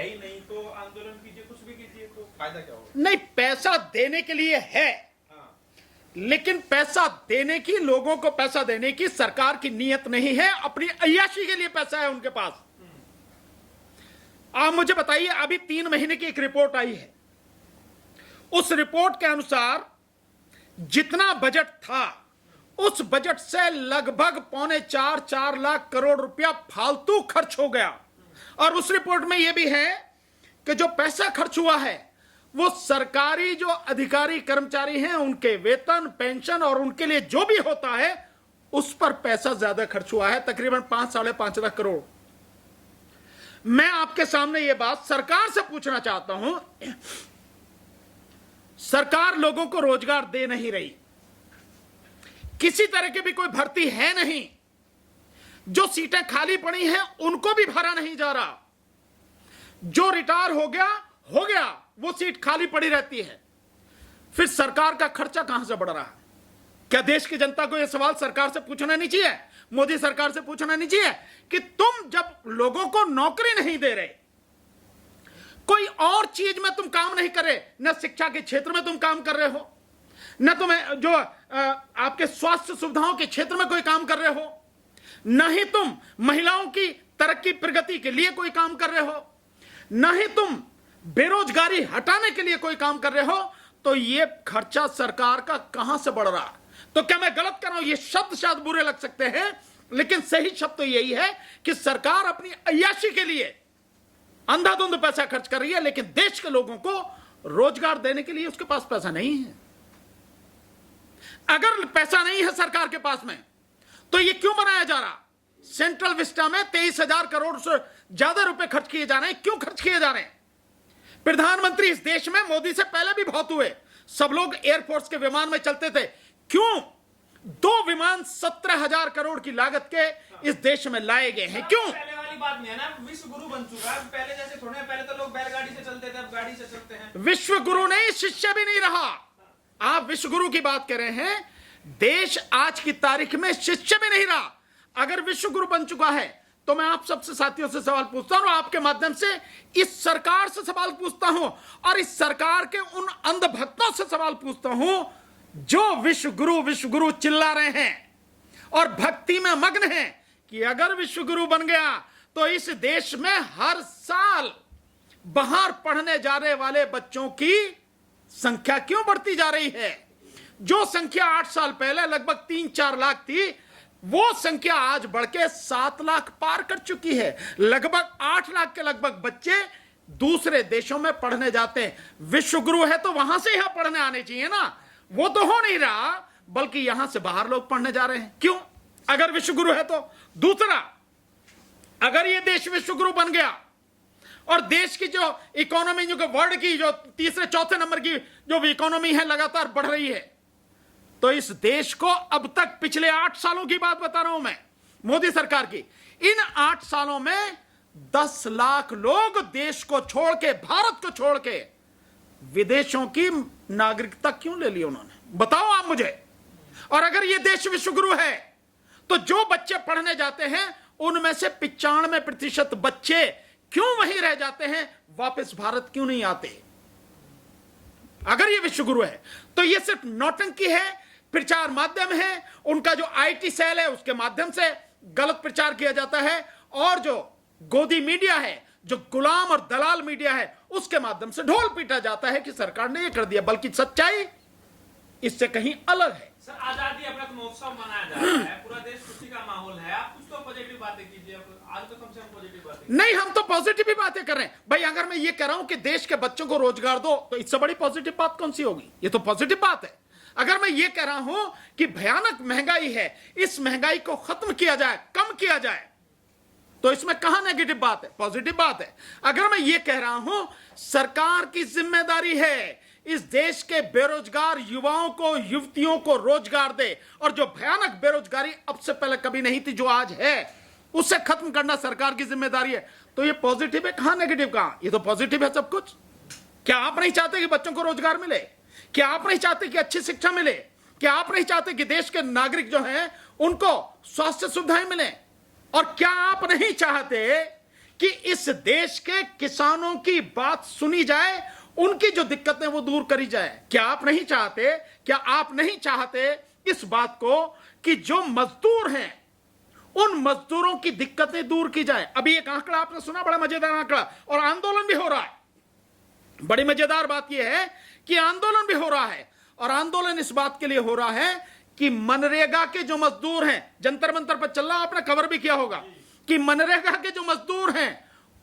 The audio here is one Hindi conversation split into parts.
है ही नहीं तो आंदोलन कीजिए, कुछ भी कीजिए, तो फायदा क्या होगा? नहीं, पैसा देने के लिए है, लेकिन पैसा देने की, लोगों को पैसा देने की सरकार की नीयत नहीं है, अपनी अय्याशी के लिए पैसा है उनके पास। आप मुझे बताइए, अभी 3 महीने की एक रिपोर्ट आई है, उस रिपोर्ट के अनुसार जितना बजट था उस बजट से लगभग 3.25-4 लाख करोड़ रुपया फालतू खर्च हो गया। और उस रिपोर्ट में यह भी है कि जो पैसा खर्च हुआ है वो सरकारी जो अधिकारी कर्मचारी हैं उनके वेतन, पेंशन और उनके लिए जो भी होता है उस पर पैसा ज्यादा खर्च हुआ है, तकरीबन 5-5.5 लाख करोड़। मैं आपके सामने यह बात सरकार से पूछना चाहता हूं, सरकार लोगों को रोजगार दे नहीं रही, किसी तरह की भी कोई भर्ती है नहीं, जो सीटें खाली पड़ी हैं उनको भी भरा नहीं जा रहा, जो रिटायर हो गया वो सीट खाली पड़ी रहती है। फिर सरकार का खर्चा कहां से बढ़ रहा है? क्या देश की जनता को यह सवाल सरकार से पूछना नहीं चाहिए, मोदी सरकार से पूछना नहीं चाहिए कि तुम जब लोगों को नौकरी नहीं दे रहे, कोई और चीज में तुम काम नहीं कर रहे, न शिक्षा के क्षेत्र में तुम काम कर रहे हो, न तुम्हें जो आपके स्वास्थ्य सुविधाओं के क्षेत्र में कोई काम कर रहे हो, न ही तुम महिलाओं की तरक्की प्रगति के लिए कोई काम कर रहे हो, न ही तुम बेरोजगारी हटाने के लिए कोई काम कर रहे हो, तो यह खर्चा सरकार का कहां से बढ़ रहा है? तो क्या मैं गलत कर रहा हूं? ये शब्द शायद बुरे लग सकते हैं, लेकिन सही शब्द तो यही है कि सरकार अपनी अय्याशी के लिए अंधाधुंध पैसा खर्च कर रही है, लेकिन देश के लोगों को रोजगार देने के लिए उसके पास पैसा नहीं है। अगर पैसा नहीं है सरकार के पास में, तो यह क्यों बनाया जा रहा? सेंट्रल विस्टा में 23,000 करोड़ से ज्यादा रुपए खर्च किए जा रहे हैं। क्यों खर्च किए जा रहे हैं? प्रधानमंत्री इस देश में मोदी से पहले भी बहुत हुए, सब लोग एयरफोर्स के विमान में चलते थे, क्यों 2 विमान 17,000 करोड़ की लागत के इस देश में लाए गए हैं? क्यों? पहले वाली बात नहीं है ना, विश्व गुरु बन चुका है, पहले जैसे थोड़े, पहले तो लोग बैलगाड़ी से चलते थे, अब गाड़ी से चलते हैं। विश्व गुरु नहीं, शिष्य भी नहीं रहा। आप विश्व गुरु की बात कर रहे हैं, देश आज की तारीख में शिष्य भी नहीं रहा। अगर विश्व गुरु बन चुका है तो मैं आप सबसे साथियों से सवाल पूछता हूं, आपके माध्यम से इस सरकार से सवाल पूछता हूं और इस सरकार के उन अंधभक्तों से सवाल पूछता हूं जो विश्व गुरु चिल्ला रहे हैं और भक्ति में मग्न हैं कि अगर विश्व गुरु बन गया तो इस देश में हर साल बाहर पढ़ने जा रहे वाले बच्चों की संख्या क्यों बढ़ती जा रही है? जो संख्या 8 साल पहले लगभग 3-4 लाख थी, वो संख्या आज बढ़ के 7 लाख पार कर चुकी है। लगभग 8 लाख के लगभग बच्चे दूसरे देशों में पढ़ने जाते हैं। विश्व गुरु है तो वहां से यहां पढ़ने आने चाहिए ना, वो तो हो नहीं रहा, बल्कि यहां से बाहर लोग पढ़ने जा रहे हैं। क्यों? अगर विश्व गुरु है तो। दूसरा, अगर ये देश विश्व गुरु बन गया और देश की जो इकोनॉमी, जो वर्ल्ड की जो 3-4 नंबर की जो इकोनॉमी है लगातार बढ़ रही है, तो इस देश को अब तक पिछले 8 सालों की बात बता रहा हूं मैं, मोदी सरकार की, इन 8 सालों में 10 लाख लोग देश को छोड़ के, भारत को छोड़ के विदेशों की नागरिकता क्यों ले ली उन्होंने? बताओ आप मुझे। और अगर ये देश विश्व गुरु है तो जो बच्चे पढ़ने जाते हैं उनमें से 95% बच्चे क्यों वहीं रह जाते हैं, वापस भारत क्यों नहीं आते? अगर ये विश्व गुरु है तो ये सिर्फ नौटंकी है, प्रचार माध्यम है, उनका जो आईटी सेल है उसके माध्यम से गलत प्रचार किया जाता है, और जो गोदी मीडिया है, जो गुलाम और दलाल मीडिया है, उसके माध्यम से ढोल पीटा जाता है कि सरकार ने ये कर दिया, बल्कि सच्चाई इससे कहीं अलग है। सर, आजादी अमृत महोत्सव मनाया जा रहा है, पूरा देश खुशी का माहौल है, आप कुछ तो पॉजिटिव बातें कीजिए। आज तो कम से कम पॉजिटिव बातें नहीं, हम तो पॉजिटिव ही बातें कर रहे हैं भाई। अगर मैं ये कह रहा हूं कि देश के बच्चों को रोजगार दो, तो इससे बड़ी पॉजिटिव बात कौन सी होगी? ये तो पॉजिटिव बात है। अगर मैं ये कह रहा हूं कि भयानक महंगाई है, इस महंगाई को खत्म किया जाए, कम किया जाए, तो इसमें कहां नेगेटिव बात है? पॉजिटिव बात है। अगर मैं ये कह रहा हूं सरकार की जिम्मेदारी है इस देश के बेरोजगार युवाओं को, युवतियों को रोजगार दे, और जो भयानक बेरोजगारी अब से पहले कभी नहीं थी, जो आज है, उसे खत्म करना सरकार की जिम्मेदारी है, तो ये पॉजिटिव है। कहां नेगेटिव? कहां? ये तो पॉजिटिव है सब कुछ। क्या आप नहीं चाहते कि बच्चों को रोजगार मिले? क्या आप नहीं चाहते कि अच्छी शिक्षा मिले? क्या आप नहीं चाहते कि देश के नागरिक जो हैं उनको स्वास्थ्य सुविधाएं मिले? और क्या आप नहीं चाहते कि इस देश के किसानों की बात सुनी जाए, उनकी जो दिक्कतें वो दूर करी जाए। क्या आप नहीं चाहते, क्या आप नहीं चाहते इस बात को कि जो मजदूर हैं उन मजदूरों की दिक्कतें दूर की जाए? अभी एक आंकड़ा आपने सुना, बड़ा मजेदार आंकड़ा, और आंदोलन भी हो रहा है। बड़ी मजेदार बात यह है कि आंदोलन भी हो रहा है, और आंदोलन इस बात के लिए हो रहा है कि मनरेगा के जो मजदूर हैं, जंतर मंतर पर चल रहा, आपने खबर भी किया होगा कि मनरेगा के जो मजदूर हैं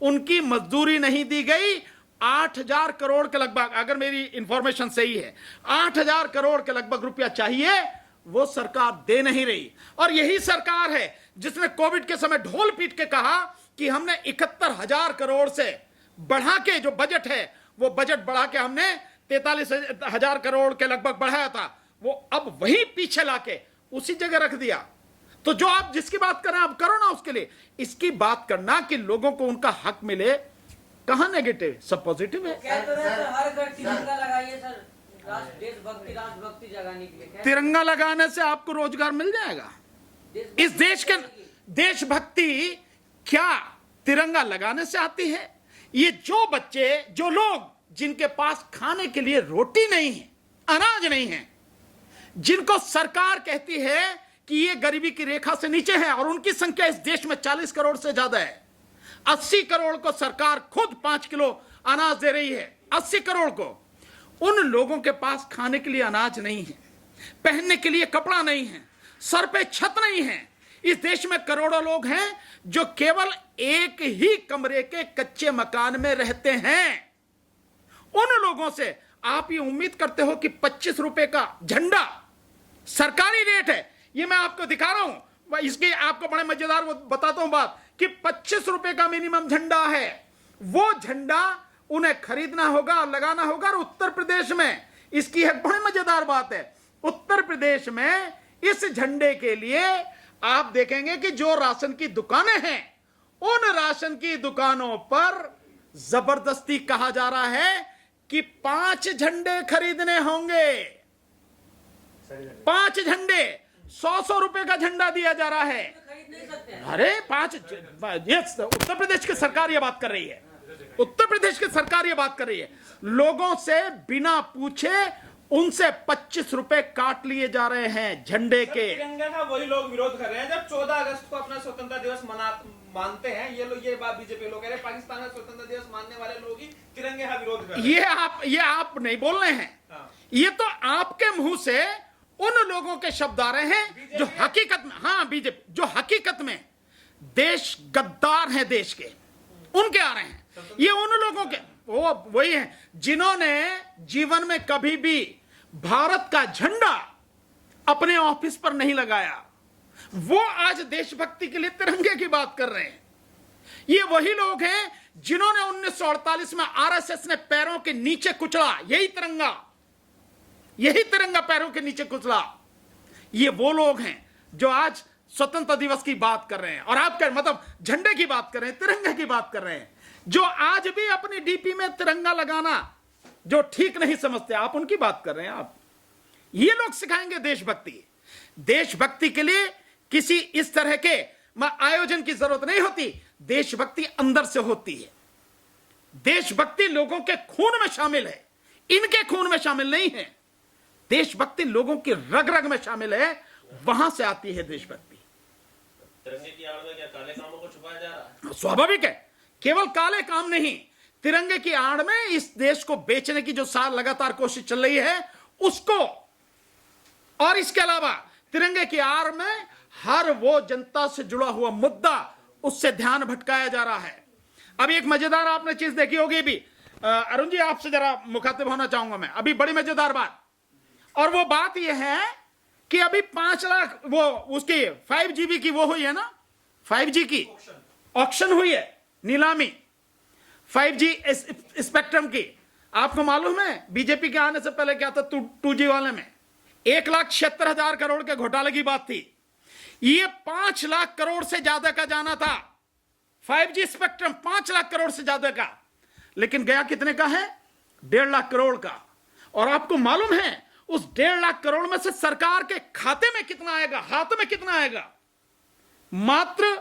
उनकी मजदूरी नहीं दी गई। 8,000 करोड़ के लगभग, अगर मेरी इंफॉर्मेशन सही है, 8,000 करोड़ के लगभग रुपया चाहिए, वो सरकार दे नहीं रही। और यही सरकार है जिसने कोविड के समय ढोल पीट के कहा कि हमने 71,000 करोड़ से बढ़ा के जो बजट है, वो बजट बढ़ा के हमने 43,000 करोड़ के लगभग बढ़ाया था, वो अब वही पीछे लाके उसी जगह रख दिया। तो जो आप जिसकी बात कर रहे हैं आप करो ना उसके लिए, इसकी बात करना कि लोगों को उनका हक मिले, कहां नेगेटिव, सब पॉजिटिव है। क्या तो सर हर घर तिरंगा लगाइए सर, देशभक्ति राष्ट्रभक्ति जगाने के लिए। तिरंगा लगाने से आपको रोजगार मिल जाएगा। इस देश के देशभक्ति क्या तिरंगा लगाने से आती है? ये जो बच्चे, जो लोग जिनके पास खाने के लिए रोटी नहीं है, अनाज नहीं है, जिनको सरकार कहती है कि ये गरीबी की रेखा से नीचे है, और उनकी संख्या इस देश में 40 करोड़ से ज्यादा है। 80 करोड़ को सरकार खुद 5 किलो अनाज दे रही है, 80 करोड़ को। उन लोगों के पास खाने के लिए अनाज नहीं है, पहनने के लिए कपड़ा नहीं है, सर पे छत नहीं है। इस देश में करोड़ों लोग हैं जो केवल एक ही कमरे के कच्चे मकान में रहते हैं। उन लोगों से आप ये उम्मीद करते हो कि 25 रुपए का झंडा सरकारी रेट है? ये मैं आपको दिखा रहा हूं, इसकी आपको बड़े मजेदार बताता हूं बात, कि 25 रुपए का मिनिमम झंडा है। वो झंडा उन्हें खरीदना होगा और लगाना होगा। और उत्तर प्रदेश में इसकी एक बड़ी मजेदार बात है, उत्तर प्रदेश में इस झंडे के लिए आप देखेंगे कि जो राशन की दुकानें हैं, उन राशन की दुकानों पर जबरदस्ती कहा जा रहा है कि 5 झंडे खरीदने होंगे। 5 झंडे, 100 रुपए का झंडा दिया जा रहा है। खरीद नहीं सकते। अरे 5, ये उत्तर प्रदेश की सरकार ये बात कर रही है, उत्तर प्रदेश की सरकार ये बात कर रही है। लोगों से बिना पूछे उनसे 25 रुपए काट लिए जा रहे हैं झंडे के। तिरंगे का वही लोग विरोध कर रहे हैं जब 14 अगस्त को अपना स्वतंत्रता दिवस मानते हैं। ये लोग, ये बात बीजेपी लोग कह रहे हैं, पाकिस्तान का स्वतंत्रता दिवस मानने वाले लोग ही तिरंगे का विरोध कर रहे हैं। ये आप नहीं बोल रहे हैं, हाँ। ये तो आपके मुंह से उन लोगों के शब्द आ रहे हैं जो हकीकत में, हाँ बीजेपी, जो हकीकत में देश गद्दार हैं देश के, उनके आ रहे हैं। ये उन लोगों के वही हैं जिन्होंने जीवन में कभी भी भारत का झंडा अपने ऑफिस पर नहीं लगाया। वो आज देशभक्ति के लिए तिरंगे की बात कर रहे हैं। ये वही लोग हैं जिन्होंने 1948 में आरएसएस ने पैरों के नीचे कुचला, यही तिरंगा पैरों के नीचे कुचला। ये वो लोग हैं जो आज स्वतंत्रता दिवस की बात कर रहे हैं, और आप मतलब झंडे की बात कर रहे हैं, तिरंगे की बात कर रहे हैं, जो आज भी अपनी डीपी में तिरंगा लगाना जो ठीक नहीं समझते, आप उनकी बात कर रहे हैं। आप ये लोग सिखाएंगे देशभक्ति। देशभक्ति के लिए किसी इस तरह के आयोजन की जरूरत नहीं होती। देशभक्ति अंदर से होती है। देशभक्ति लोगों के खून में शामिल है, इनके खून में शामिल नहीं है। देशभक्ति लोगों की रग रग में शामिल है, वहां से आती है देशभक्ति। तिरंगे की आड़ में क्या काले कामों को छुपाया जा रहा है? स्वाभाविक है, केवल काले काम नहीं, तिरंगे की आड़ में इस देश को बेचने की जो साल लगातार कोशिश चल रही है उसको, और इसके अलावा तिरंगे की आड़ में हर वो जनता से जुड़ा हुआ मुद्दा, उससे ध्यान भटकाया जा रहा है। अभी एक मजेदार आपने चीज देखी होगी भी, अरुण जी आपसे जरा मुखातिब होना चाहूंगा मैं, अभी बड़ी मजेदार बात, और वो बात यह है कि अभी 5 लाख वो उसकी 5GB की वो हुई है ना, 5G की ऑक्शन हुई है, नीलामी 5G स्पेक्ट्रम की। आपको मालूम है बीजेपी के आने से पहले क्या था 2G वाले में 1,76,000 करोड़ के घोटाले की बात थी। ये 5 लाख करोड़ से ज्यादा का जाना था 5G स्पेक्ट्रम, 5 लाख करोड़ से ज्यादा का, लेकिन गया कितने का है? 1.5 लाख करोड़ का। और आपको मालूम है उस 1.5 लाख करोड़ में से सरकार के खाते में कितना आएगा, हाथ में कितना आएगा? मात्र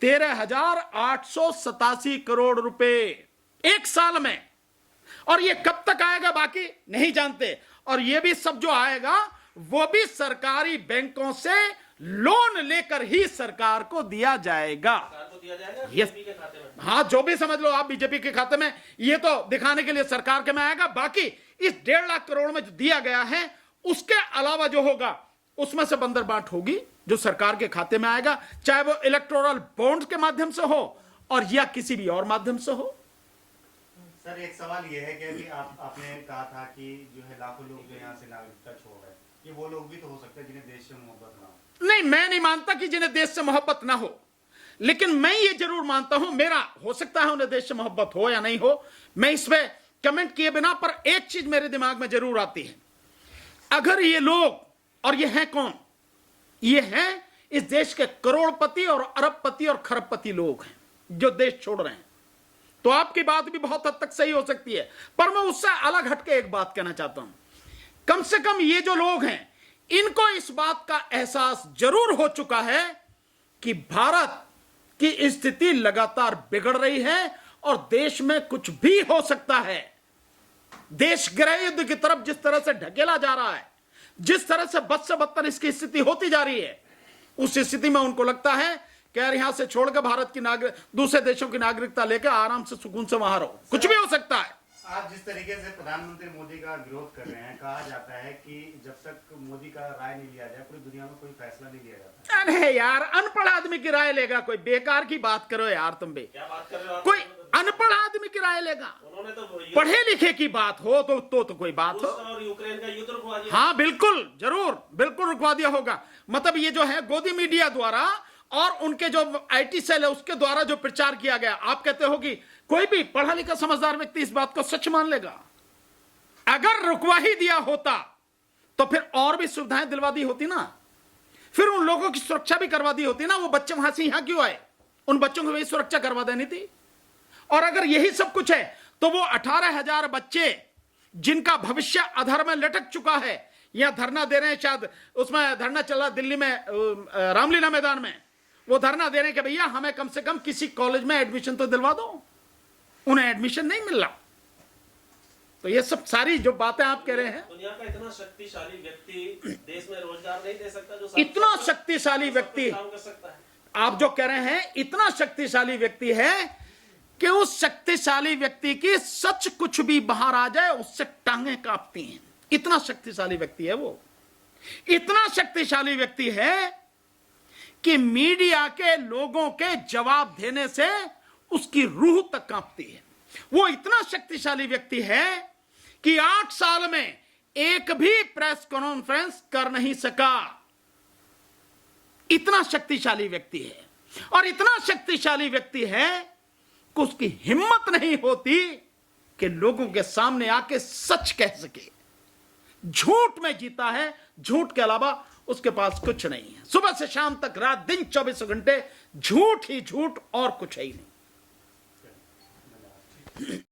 13,887 करोड़ रुपए एक साल में। और ये कब तक आएगा बाकी नहीं जानते। और ये भी सब जो आएगा वो भी सरकारी बैंकों से लोन लेकर ही सरकार को दिया जाएगा। सरकार को दिया जाएगा Yes. बीजेपी के खाते में। हाँ, जो भी समझ लो आप बीजेपी के खाते में, ये तो दिखाने के लिए सरकार के में आएगा। बाकी इस 1.5 लाख करोड़ में जो दिया गया है उसके अलावा जो होगा उसमें से बंदरबाट होगी जो सरकार के खाते में आएगा, चाहे वो इलेक्टोरल बॉन्ड्स के माध्यम से हो और या किसी भी और माध्यम से हो। सर एक सवाल ये है कि अभी आपने कहा था कि जो है लाखों लोग जो यहाँ से नागरिकता छोड़ रहे हैं, ये वो लोग भी तो हो सकते हैं जिन्हें देश से मोहब्बत ना हो। नहीं, मैं नहीं मानता कि जिन्हें देश से मोहब्बत ना हो, लेकिन मैं ये जरूर मानता हूं, मेरा हो सकता है उन्हें देश से मोहब्बत हो या नहीं हो, मैं इस पे कमेंट किए बिना, पर एक चीज मेरे दिमाग में जरूर आती है। अगर ये लोग, और ये हैं कौन, ये हैं इस देश के करोड़पति और अरबपति और खरबपति लोग हैं जो देश छोड़ रहे हैं, तो आपकी बात भी बहुत हद तक सही हो सकती है। पर मैं उससे अलग हटके एक बात कहना चाहता हूं, कम से कम ये जो लोग हैं इनको इस बात का एहसास जरूर हो चुका है कि भारत की स्थिति लगातार बिगड़ रही है और देश में कुछ भी हो सकता है। देश गृह युद्ध की तरफ जिस तरह से ढकेला जा रहा है, जिस तरह से बद से बदतर इसकी स्थिति होती जा रही है, उस स्थिति में उनको लगता है कि यार यहां से छोड़कर भारत की दूसरे देशों की नागरिकता लेकर आराम से सुकून से वहां रहो। कुछ भी हो सकता है। आप जिस तरीके से प्रधानमंत्री मोदी का विरोध कर रहे हैं, कहा जाता है कि जब तक मोदी का राय नहीं लिया जाए पूरी दुनिया में कोई फैसला नहीं लिया जाता। अरे यार, अनपढ़ आदमी की राय लेगा कोई? बेकार की बात करो यार तुम भी। क्या बात कर रहे हो आप? कोई अनपढ़ आदमी की राय लेगा? उन्होंने तो पढ़े लिखे की बात हो तो कोई बात हो। रूस और यूक्रेन का युद्ध रुकवा दिया। हाँ बिल्कुल, जरूर, बिल्कुल रुकवा दिया होगा। मतलब ये जो है गोदी मीडिया द्वारा और उनके जो आईटी सेल है उसके द्वारा जो प्रचार किया गया, आप कहते हो कि कोई भी पढ़ा लिखा समझदार व्यक्ति इस बात को सच मान लेगा? अगर रुकवा ही दिया होता तो फिर और भी सुविधाएं दिलवा दी होती ना, फिर उन लोगों की सुरक्षा भी करवा दी होती ना। वो बच्चे वहां से यहां क्यों आए? उन बच्चों को भी सुरक्षा करवा देनी थी। और अगर यही सब कुछ है तो वो 18,000 बच्चे जिनका भविष्य अधर में लटक चुका है, यहां धरना दे रहे हैं, शायद उसमें धरना चला दिल्ली में रामलीला मैदान में, वो धरना दे रहे हैं कि भैया हमें कम से कम किसी कॉलेज में एडमिशन तो दिलवा दो। उन्हें एडमिशन नहीं मिल रहा। तो ये सब सारी जो बातें आप कह रहे हैं, दुनिया का इतना शक्तिशाली व्यक्ति देश में रोजगार नहीं दे सकता जो इतना शक्तिशाली व्यक्ति काम कर सकता है। आप जो कह रहे हैं इतना शक्तिशाली व्यक्ति है कि उस शक्तिशाली व्यक्ति की सच कुछ भी बाहर आ जाए उससे टांगें कांपती हैं। इतना शक्तिशाली व्यक्ति है वो। इतना शक्तिशाली व्यक्ति है कि मीडिया के लोगों के जवाब देने से उसकी रूह तक कांपती है। वो इतना शक्तिशाली व्यक्ति है कि 8 साल में एक भी प्रेस कॉन्फ्रेंस कर नहीं सका। इतना शक्तिशाली व्यक्ति है। और इतना शक्तिशाली व्यक्ति है कि उसकी हिम्मत नहीं होती कि लोगों के सामने आके सच कह सके। झूठ में जीता है, झूठ के अलावा उसके पास कुछ नहीं है। सुबह से शाम तक, रात दिन 24 घंटे झूठ ही झूठ और कुछ है ही नहीं।